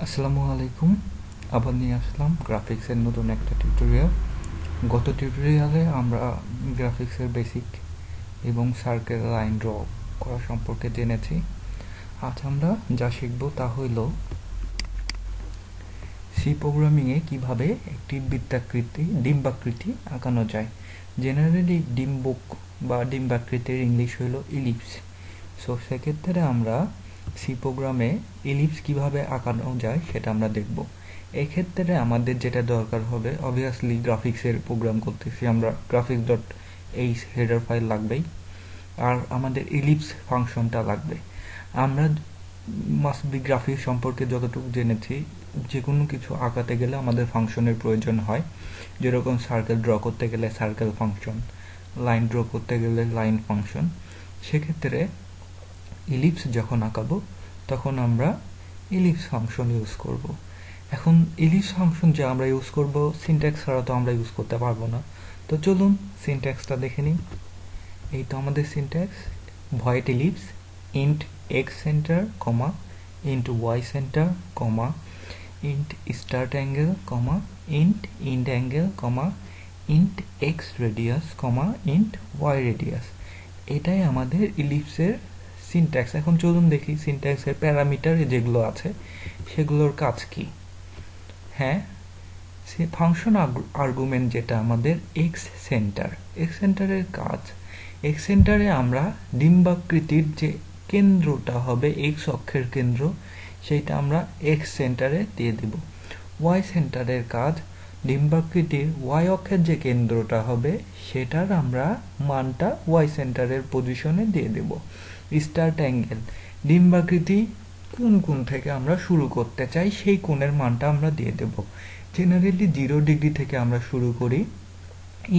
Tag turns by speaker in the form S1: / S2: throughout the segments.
S1: আসসালামু আলাইকুম। আবার নিয়ে আসলাম গ্রাফিক্সের নতুন একটা টিউটোরিয়াল। গত টিউটোরিয়ালে আমরা গ্রাফিক্সের বেসিক এবং সার্কেল লাইন ড্র করা সম্পর্কে জেনেছি। আজ আমরা যা শিখব তা হইল সি প্রোগ্রামিংয়ে কিভাবে একটি ডিম্বাকৃতি আঁকানো যায়। জেনারেলি ডিম্বক বা ডিম্বাকৃতির ইংলিশ হইল ইলিপস। সো সেক্ষেত্রে আমরা সি প্রোগ্রামে ইলিপস কিভাবে আঁকানো যায় সেটা আমরা দেখব। এক্ষেত্রে আমাদের যেটা দরকার হবে, অবভিয়াসলি গ্রাফিক্সের প্রোগ্রাম করতেছি আমরা, graphics dot H header file লাগবেই, আর আমাদের ইলিপস ফাংশনটা লাগবে। আমরা মাস্ট বি গ্রাফিক্স সম্পর্কে যতটুকু জেনেছি, যে কোনো কিছু আঁকাতে গেলে আমাদের ফাংশনের প্রয়োজন হয়। যেরকম সার্কেল ড্র করতে গেলে সার্কেল ফাংশন, লাইন ড্র করতে গেলে লাইন ফাংশন। সেক্ষেত্রে ইলিপস যখন আঁকাবো তখন আমরা ইলিপস ফাংশন ইউজ করব। এখন ইলিপস ফাংশন যে আমরা ইউজ করব, সিনট্যাক্স ছাড়া তো আমরা ইউজ করতে পারবো না। তো চলুন সিনট্যাক্সটা দেখে নিই। এই তো আমাদের syntax, void ellipse int x center comma int y center comma int start angle comma int angle comma int x radius comma int y radius. এটাই আমাদের ইলিপসের সিনট্যাক্স। এখন চলুন দেখি সিনট্যাক্সের প্যারামিটার যেগুলো আছে সেগুলোর কাজ কি। হ্যাঁ, সে ফাংশন আর্গুমেন্ট যেটা আমাদের এক্স সেন্টারের কাজ, এক্স সেন্টারে আমরা ডিম্বাকৃতির যে কেন্দ্রটা হবে এক্স অক্ষের কেন্দ্র, সেইটা আমরা এক্স সেন্টারে দিয়ে দেব। ওয়াই সেন্টারের কাজ, ডিম্বাকৃতির ওয়াই অক্ষের যে কেন্দ্রটা হবে সেটার আমরা মানটা ওয়াই সেন্টারের পজিশনে দিয়ে দেব। স্টার্ট অ্যাঙ্গেল, ডিম্বাকৃতি কোন কোণ থেকে আমরা শুরু করতে চাই সেই কোণের মানটা আমরা দিয়ে দেব। জেনারেলি 0 ডিগ্রি থেকে আমরা শুরু করি।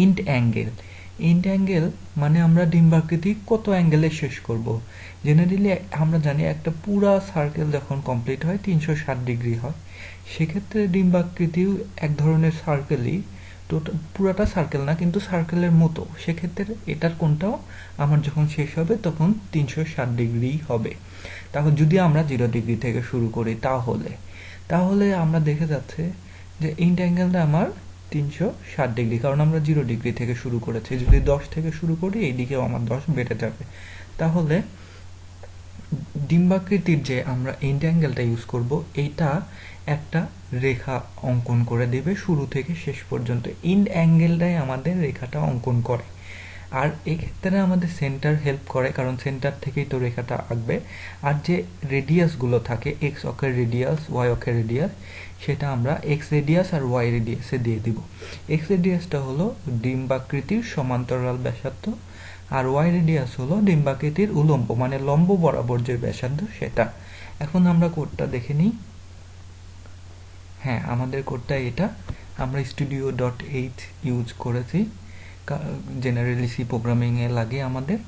S1: ইন্ট অ্যাঙ্গেল মানে আমরা ডিম্বাকৃতি কত অ্যাঙ্গেলে শেষ করব। জেনারেলি আমরা জানি একটা পুরা সার্কেল যখন কমপ্লিট হয় 360 ডিগ্রি হয়। সেক্ষেত্রে ডিম্বাকৃতিও এক ধরনের সার্কেলই, তো পুরাটা সার্কেল না কিন্তু সার্কেলের মতো। সেক্ষেত্রে এটার কোণটাও আমার যখন শেষ হবে তখন 360 ডিগ্রি হবে। তাহলে যদি আমরা 0 ডিগ্রি থেকে শুরু করি তাহলে আমরা দেখে যাচ্ছে যে ইন্ট অ্যাঙ্গেলটা আমার 360 ডিগ্রি, কারণ আমরা 0 ডিগ্রি থেকে শুরু করেছি। যদি 10 থেকে শুরু করি এইদিকেও আমার 10 বেড়ে যাবে। তাহলে ডিম্বাকৃতির যে আমরা ইন্ট অ্যাঙ্গেলটা ইউজ করব, এইটা একটা রেখা অঙ্কন করে দেবে শুরু থেকে শেষ পর্যন্ত। ইন্ট অ্যাঙ্গেলটাই আমাদের রেখাটা অঙ্কন করে। আর এক্ষেত্রে আমাদের সেন্টার হেল্প করে, কারণ সেন্টার থেকেই তো রেখাটা আঁকবে। আর যে রেডিয়াসগুলো থাকে, এক্স অক্ষের রেডিয়াস, ওয়াই অক্ষের রেডিয়াস, সেটা আমরা এক্স রেডিয়াস আর ওয়াই রেডিয়াসে দিয়ে দিব। এক্স রেডিয়াসটা হলো ডিম্বাকৃতির সমান্তরাল ব্যাসার্ধ, আর ওয়াই রেডিয়াস হলো ডিম্বাকৃতির উলম্ব মানে লম্ব বরাবর যে ব্যাসার্ধ সেটা। এখন আমরা কোডটা দেখে নিই। হ্যাঁ, আমাদের কোডটা এটা। আমরা স্টুডিও ডট এইচ ইউজ করেছি, জেনারেলি সি প্রোগ্রামিংয়ে লাগে আমাদের।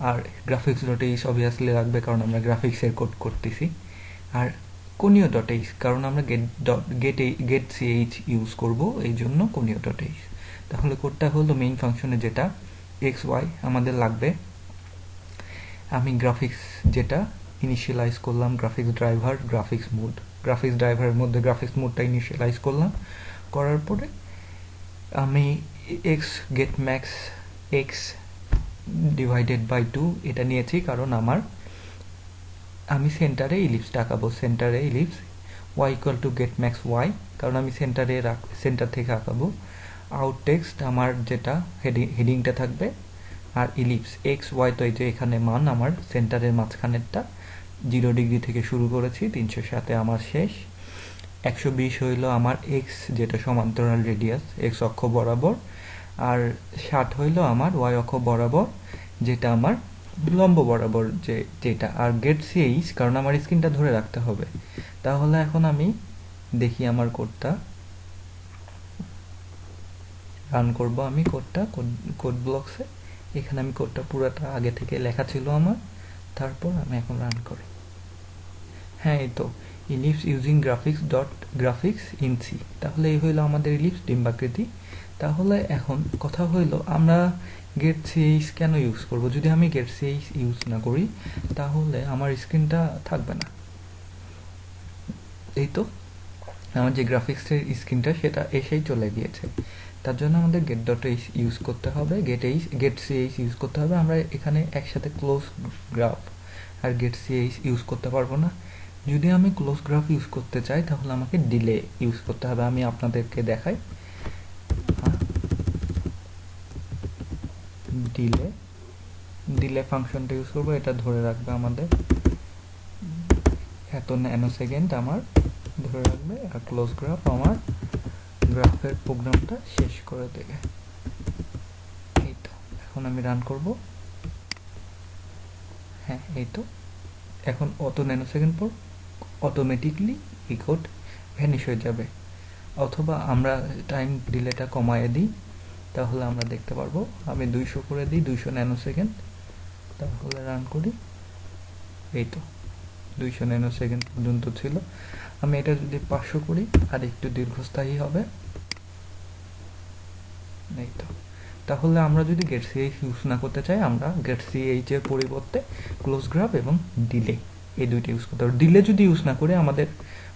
S1: আর গ্রাফিক্স ডট এইচ অবভিয়াসলি লাগবে, কারণ আমরা গ্রাফিক্সের কোড করতেছি। আর কোনিও ডট এইচ, কারণ আমরা গেট সিএইচ ইউজ করব, এই জন্য কোনিও ডট এইচ। তাহলে কোডটা হলো মেইন ফাংশনে যেটা এক্স ওয়াই আমাদের লাগবে। আমি গ্রাফিক্স যেটা ইনিশিয়ালাইজ করলাম, graphics driver, graphics mode, graphics ড্রাইভারের মধ্যে গ্রাফিক্স মোডটা ইনিশিয়ালাইজ করলাম। করার পরে আমি x get max x divided by 2 এটা নিয়েছি, কারণ আমি সেন্টারে ইলিপসটা আঁকাবো। সেন্টারে ellipse y equal to get max y, কারণ আমি সেন্টার থেকে আঁকাবো। আউট টেক্সট আমার যেটা হেডিংটা থাকবে, আর ইলিপস এক্স ওয়াই, তো এই যে এখানে মান আমার সেন্টারের মাঝখানেরটা। 0 ডিগ্রি থেকে শুরু করেছি, 307-এ আমার শেষ। 120 হইল আমার এক্স যেটা সমান্তরাল রেডিয়াস এক্স অক্ষ বরাবর, আর 60 হইল আমার ওয়াই অক্ষ বরাবর যেটা আমার লম্ব বরাবর যেটা। আর গেট সিএইচ, কারণ আমার স্ক্রিনটা ধরে রাখতে হবে। তাহলে এখন আমি দেখি আমার কোডটা রান করব। আমি কোড ব্লকসে, এখানে আমি কোডটা পুরোটা আগে থেকে লেখা ছিল আমার। তারপর আমি এখন রান করি। হ্যাঁ, এই তো ellipse using graphics in C. তাহলে এই হইলো আমাদের ইলিপস ডিম্বাকৃতি। তাহলে এখন কথা হইলো আমরা গেট সিএইচ কেন ইউজ করব। যদি আমি গেট সিএইচ ইউজ না করি তাহলে আমার স্ক্রিনটা থাকবে না। এই তো আমার যে গ্রাফিক্সের স্ক্রিনটা সেটা এসেই চলে গিয়েছে। তার জন্য আমাদের গেট ডট এইচ ইউজ করতে হবে, গেট সিএইচ ইউজ করতে হবে। আমরা এখানে একসাথে ক্লোজ গ্রাফ আর গেট সিএইচ ইউজ করতে পারবো না। যদি আমি ক্লোজ গ্রাফ ইউজ করতে চাই তাহলে আমাকে ডিলে ইউজ করতে হবে। আমি আপনাদেরকে দেখাই। ডিলে ডিলে ফাংশনটা ইউজ করবো, এটা ধরে রাখবে আমাদের এত ন্যানো সেকেন্ড আমার ধরে রাখবে, আর ক্লোজ গ্রাফ আমার গ্রাফের প্রোগ্রামটা শেষ করে দেবে। এই তো এখন আমি রান করব। হ্যাঁ এই তো এখন অত ন্যানো সেকেন্ড পর অটোমেটিকলি এই কোড ভ্যানিশ হয়ে যাবে। অথবা আমরা টাইম ডিলেটা কমায় দিই, তাহলে আমরা দেখতে পারবো। আমি 200 করে দিই, 200 ন্যানো সেকেন্ড, তাহলে রান করি। এই তো 200 ন্যানো সেকেন্ড পর্যন্ত ছিল। আমি এটা যদি 500 করি আর একটু দীর্ঘস্থায়ী হবে। এই তো তাহলে আমরা যদি গেট সিএইচ ইউজ না করতে চাই, আমরা গেট সিএইচ এর পরিবর্তে ক্লোজ গ্রাফ এবং ডিলে এই দুইটা ইউজ করতে হবে। ডিলে যদি ইউজ না করি আমাদের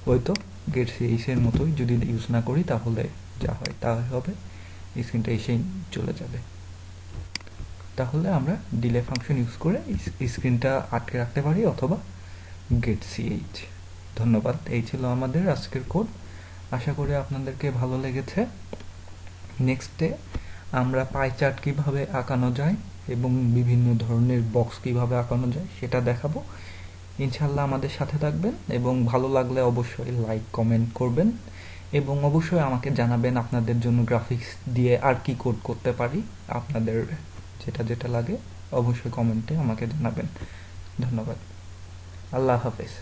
S1: হয়তো গেট সিএইচ এর মতোই যদি ইউজ না করি তাহলে যা হয় তা হবে, স্ক্রিনটা এসেই চলে যাবে। তাহলে আমরা ডিলে ফাংশন ইউজ করে স্ক্রিনটা আটকে রাখতে পারি অথবা গেট সিএইচ। ধন্যবাদ। এই ছিল আমাদের আজকের কোড। আশা করি আপনাদেরকে ভালো লেগেছে। নেক্সটে আমরা পাই চার্ট কীভাবে আঁকানো যায় এবং বিভিন্ন ধরনের বক্স কীভাবে আঁকানো যায় সেটা দেখাবো। ইনশাল্লাহ আমাদের সাথে থাকবেন এবং ভালো লাগলে অবশ্যই লাইক কমেন্ট করবেন এবং অবশ্যই আমাকে জানাবেন আপনাদের জন্য গ্রাফিক্স দিয়ে আর কি কোড করতে পারি। আপনাদের যেটা যেটা লাগে অবশ্যই কমেন্টে আমাকে জানাবেন। ধন্যবাদ। আল্লাহ হাফেজ।